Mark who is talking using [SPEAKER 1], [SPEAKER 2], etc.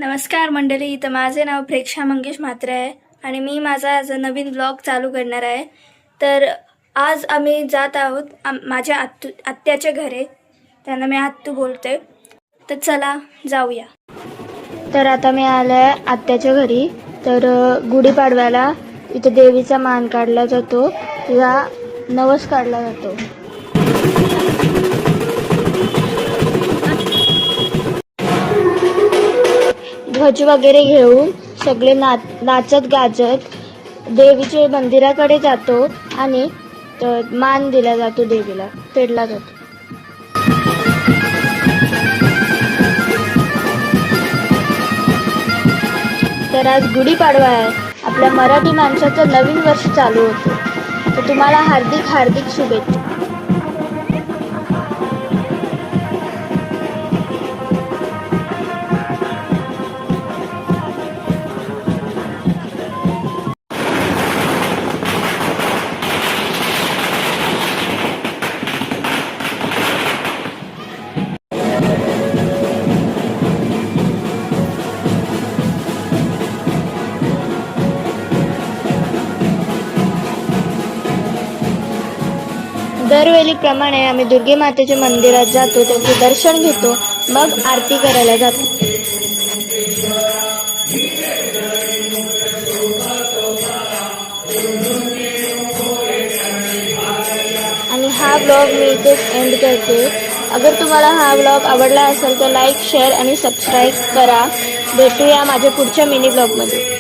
[SPEAKER 1] नमस्कार मंडळी, तर माझे नाव प्रेक्षा मंगेश म्हात्रे आहे आणि मी माझा आज नवीन ब्लॉग चालू करणार आहे. तर आज आम्ही जात आहोत माझ्या आत्याच्या घरी. त्यांना मी आत्तू बोलते. तर चला जाऊया. तर आता मी आले आहे आत्याच्या घरी. तर गुढीपाडव्याला इथे देवीचा मान काढला जातो किंवा नवस काढला जातो. ध्वज वगैरे घेऊन सगळे नाचत गाजत देवीच्या मंदिराकडे जातो आणि मान दिला जातो, देवीला फेडला जातो. तर आज गुढीपाडवा आहे. आपल्या मराठी माणसाचं नवीन वर्ष चालू होतं. तर तुम्हाला हार्दिक हार्दिक शुभेच्छा. दरवेळीप्रमाणे आम्ही दुर्गे मातेच्या मंदिरात जातो, त्यांचे दर्शन घेतो, मग आरती करायला जातो. आणि हा ब्लॉग मी इथेच एंड करते. अगर तुम्हाला हा ब्लॉग आवडला असेल तर लाईक, शेअर आणि सबस्क्राईब करा. भेटूया माझ्या पुढच्या मिनी ब्लॉगमध्ये.